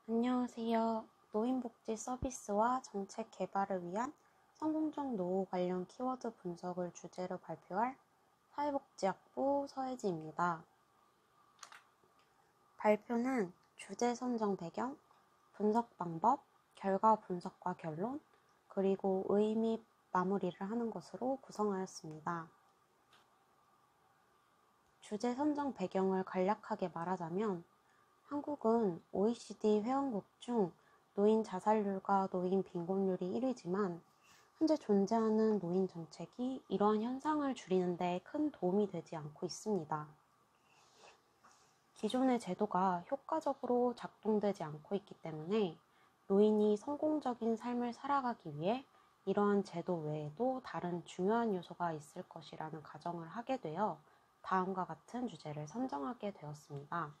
안녕하세요. 노인복지 서비스와 정책 개발을 위한 성공적 노후 관련 키워드 분석을 주제로 발표할 사회복지학부 서혜지입니다. 발표는 주제 선정 배경, 분석 방법, 결과 분석과 결론, 그리고 의미 마무리를 하는 것으로 구성하였습니다. 주제 선정 배경을 간략하게 말하자면 한국은 OECD 회원국 중 노인 자살률과 노인 빈곤율이 1위지만 현재 존재하는 노인 정책이 이러한 현상을 줄이는 데 큰 도움이 되지 않고 있습니다. 기존의 제도가 효과적으로 작동되지 않고 있기 때문에 노인이 성공적인 삶을 살아가기 위해 이러한 제도 외에도 다른 중요한 요소가 있을 것이라는 가정을 하게 되어 다음과 같은 주제를 선정하게 되었습니다.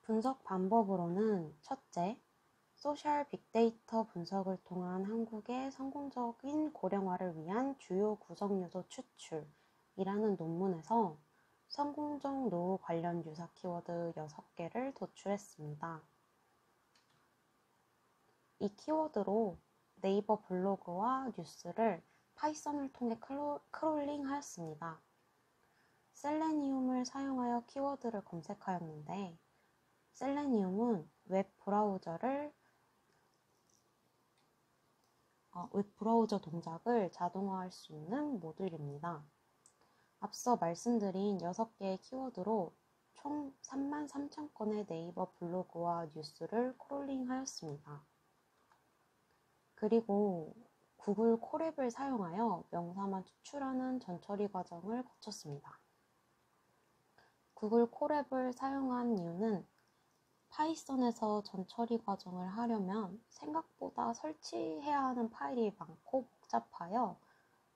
분석 방법으로는 첫째, 소셜 빅데이터 분석을 통한 한국의 성공적인 고령화를 위한 주요 구성 요소 추출이라는 논문에서 성공적 노후 관련 유사 키워드 6개를 도출했습니다. 이 키워드로 네이버 블로그와 뉴스를 파이썬을 통해 크롤링하였습니다. 셀레니움을 사용하여 키워드를 검색하였는데 셀레니움은 웹 브라우저 동작을 자동화할 수 있는 모듈입니다. 앞서 말씀드린 6개의 키워드로 총 33,000건의 네이버 블로그와 뉴스를 크롤링하였습니다. 그리고 구글 콜앱을 사용하여 명사만 추출하는 전처리 과정을 거쳤습니다. 구글 콜앱을 사용한 이유는 파이썬에서 전처리 과정을 하려면 생각보다 설치해야 하는 파일이 많고 복잡하여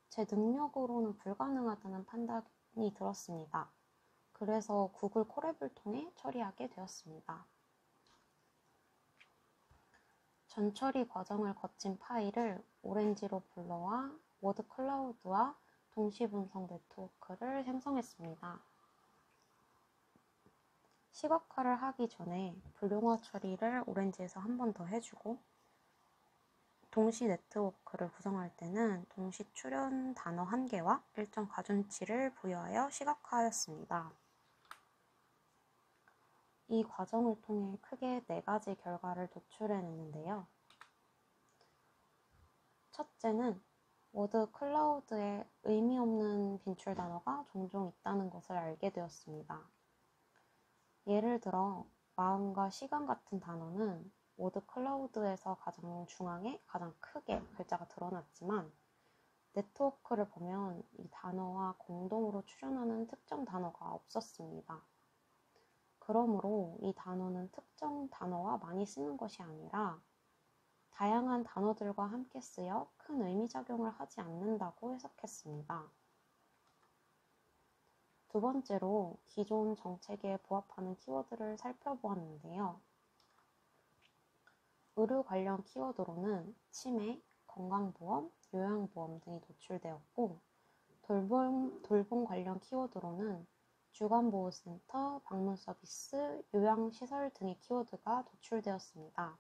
제 능력으로는 불가능하다는 판단이 들었습니다. 그래서 구글 콜앱을 통해 처리하게 되었습니다. 전처리 과정을 거친 파일을 오렌지로 불러와 워드 클라우드와 동시 분석 네트워크를 생성했습니다. 시각화를 하기 전에 불용화 처리를 오렌지에서 한 번 더 해주고 동시 네트워크를 구성할 때는 동시 출현 단어 1개와 일정 가중치를 부여하여 시각화하였습니다. 이 과정을 통해 크게 4가지 결과를 도출해내는데요. 첫째는 워드 클라우드에 의미 없는 빈출 단어가 종종 있다는 것을 알게 되었습니다. 예를 들어 마음과 시간 같은 단어는 워드 클라우드에서 가장 중앙에 가장 크게 글자가 드러났지만 네트워크를 보면 이 단어와 공동으로 출현하는 특정 단어가 없었습니다. 그러므로 이 단어는 특정 단어와 많이 쓰는 것이 아니라 다양한 단어들과 함께 쓰여 큰 의미작용을 하지 않는다고 해석했습니다. 두 번째로 기존 정책에 부합하는 키워드를 살펴보았는데요. 의료 관련 키워드로는 치매, 건강보험, 요양보험 등이 도출되었고 돌봄 관련 키워드로는 주간보호센터, 방문서비스, 요양시설 등의 키워드가 도출되었습니다.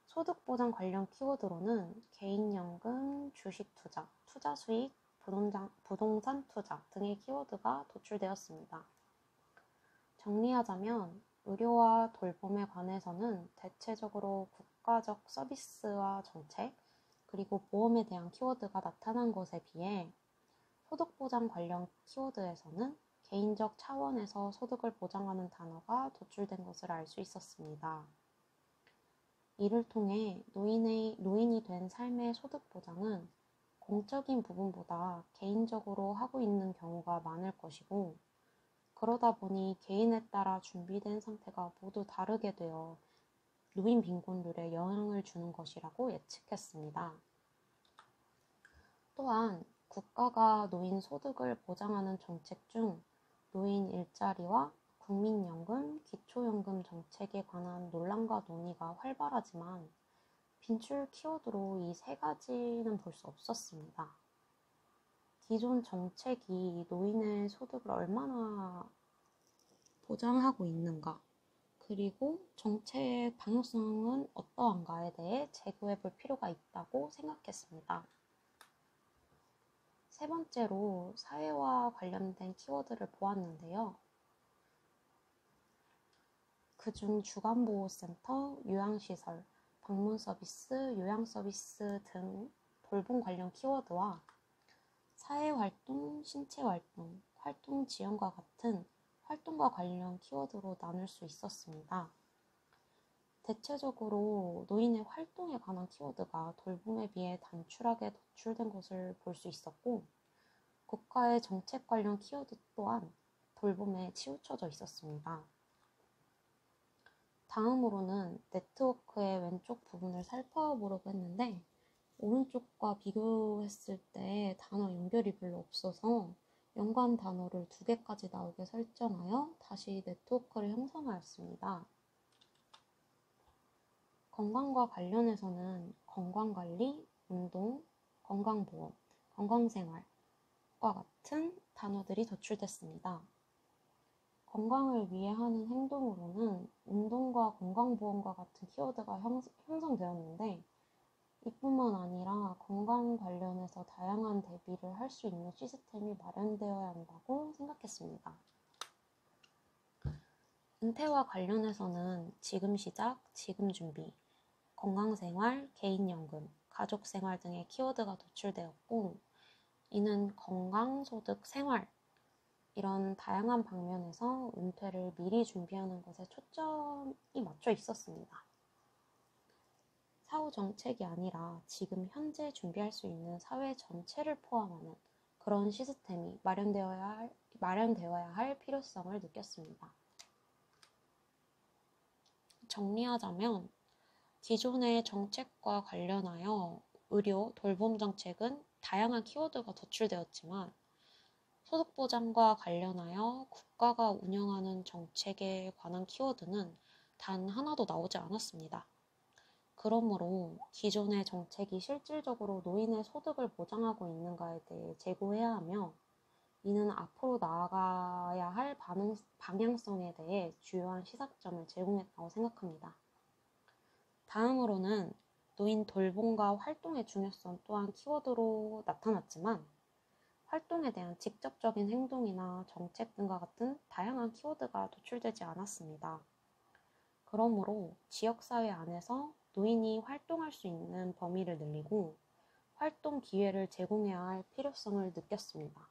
소득보장 관련 키워드로는 개인연금, 주식투자, 투자수익, 부동산 투자 등의 키워드가 도출되었습니다. 정리하자면 의료와 돌봄에 관해서는 대체적으로 국가적 서비스와 정책, 그리고 보험에 대한 키워드가 나타난 것에 비해 소득보장 관련 키워드에서는 개인적 차원에서 소득을 보장하는 단어가 도출된 것을 알 수 있었습니다. 이를 통해 노인이 된 삶의 소득 보장은 공적인 부분보다 개인적으로 하고 있는 경우가 많을 것이고 그러다 보니 개인에 따라 준비된 상태가 모두 다르게 되어 노인 빈곤율에 영향을 주는 것이라고 예측했습니다. 또한 국가가 노인 소득을 보장하는 정책 중 노인 일자리와 국민연금, 기초연금 정책에 관한 논란과 논의가 활발하지만 빈출 키워드로 이 3가지는 볼 수 없었습니다. 기존 정책이 노인의 소득을 얼마나 보장하고 있는가, 그리고 정책 방향성은 어떠한가에 대해 재고해 볼 필요가 있다고 생각했습니다. 세 번째로 사회와 관련된 키워드를 보았는데요. 그중 주간보호센터, 요양시설, 방문 서비스, 요양 서비스 등 돌봄 관련 키워드와 사회활동, 신체활동, 활동 지원과 같은 활동과 관련 키워드로 나눌 수 있었습니다. 대체적으로 노인의 활동에 관한 키워드가 돌봄에 비해 단출하게 도출된 것을 볼 수 있었고, 국가의 정책 관련 키워드 또한 돌봄에 치우쳐져 있었습니다. 다음으로는 네트워크의 왼쪽 부분을 살펴보려고 했는데, 오른쪽과 비교했을 때 단어 연결이 별로 없어서 연관 단어를 2개까지 나오게 설정하여 다시 네트워크를 형성하였습니다. 건강과 관련해서는 건강관리, 운동, 건강보험, 건강생활과 같은 단어들이 도출됐습니다. 건강을 위해 하는 행동으로는 운동과 건강보험과 같은 키워드가 형성되었는데, 이뿐만 아니라 건강 관련해서 다양한 대비를 할 수 있는 시스템이 마련되어야 한다고 생각했습니다. 은퇴와 관련해서는 지금 시작, 지금 준비, 건강생활, 개인연금, 가족생활 등의 키워드가 도출되었고, 이는 건강, 소득, 생활 이런 다양한 방면에서 은퇴를 미리 준비하는 것에 초점이 맞춰 있었습니다. 사후 정책이 아니라 지금 현재 준비할 수 있는 사회 전체를 포함하는 그런 시스템이 마련되어야 할 필요성을 느꼈습니다. 정리하자면 기존의 정책과 관련하여 의료, 돌봄 정책은 다양한 키워드가 도출되었지만, 소득보장과 관련하여 국가가 운영하는 정책에 관한 키워드는 단 하나도 나오지 않았습니다. 그러므로 기존의 정책이 실질적으로 노인의 소득을 보장하고 있는가에 대해 재고해야 하며, 이는 앞으로 나아가야 할 방향성에 대해 주요한 시사점을 제공했다고 생각합니다. 다음으로는 노인 돌봄과 활동의 중요성 또한 키워드로 나타났지만, 활동에 대한 직접적인 행동이나 정책 등과 같은 다양한 키워드가 도출되지 않았습니다. 그러므로 지역사회 안에서 노인이 활동할 수 있는 범위를 늘리고 활동 기회를 제공해야 할 필요성을 느꼈습니다.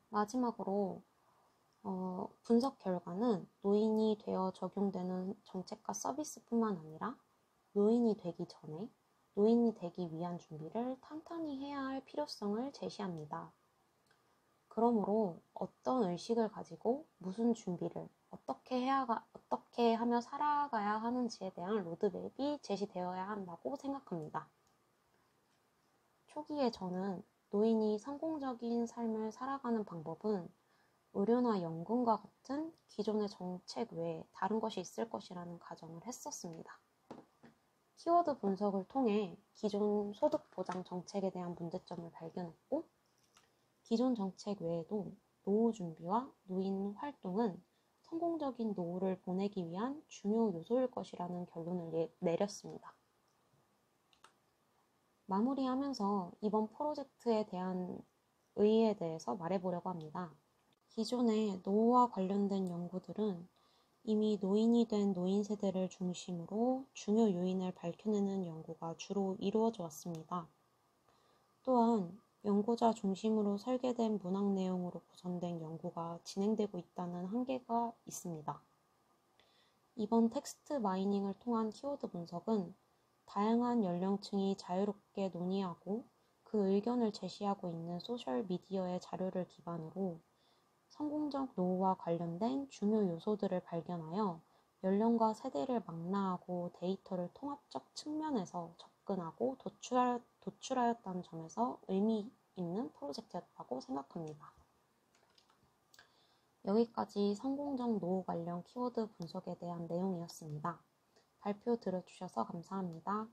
마지막으로 분석 결과는 노인이 되어 적용되는 정책과 서비스뿐만 아니라 노인이 되기 전에 노인이 되기 위한 준비를 탄탄히 해야 할 필요성을 제시합니다. 그러므로 어떤 의식을 가지고 무슨 준비를 어떻게 하며 살아가야 하는지에 대한 로드맵이 제시되어야 한다고 생각합니다. 초기에 저는 노인이 성공적인 삶을 살아가는 방법은 의료나 연금과 같은 기존의 정책 외에 다른 것이 있을 것이라는 가정을 했었습니다. 키워드 분석을 통해 기존 소득보장 정책에 대한 문제점을 발견했고, 기존 정책 외에도 노후 준비와 노인 활동은 성공적인 노후를 보내기 위한 중요 요소일 것이라는 결론을 내렸습니다. 마무리하면서 이번 프로젝트에 대한 의의에 대해서 말해보려고 합니다. 기존의 노후와 관련된 연구들은 이미 노인이 된 노인 세대를 중심으로 중요 요인을 밝혀내는 연구가 주로 이루어져 왔습니다. 또한 연구자 중심으로 설계된 문학 내용으로 구성된 연구가 진행되고 있다는 한계가 있습니다. 이번 텍스트 마이닝을 통한 키워드 분석은 다양한 연령층이 자유롭게 논의하고 그 의견을 제시하고 있는 소셜 미디어의 자료를 기반으로 성공적 노후와 관련된 중요 요소들을 발견하여 연령과 세대를 망라하고 데이터를 통합적 측면에서 접근하고 도출하였다는 점에서 의미 있는 프로젝트였다고 생각합니다. 여기까지 성공적 노후 관련 키워드 분석에 대한 내용이었습니다. 발표 들어주셔서 감사합니다.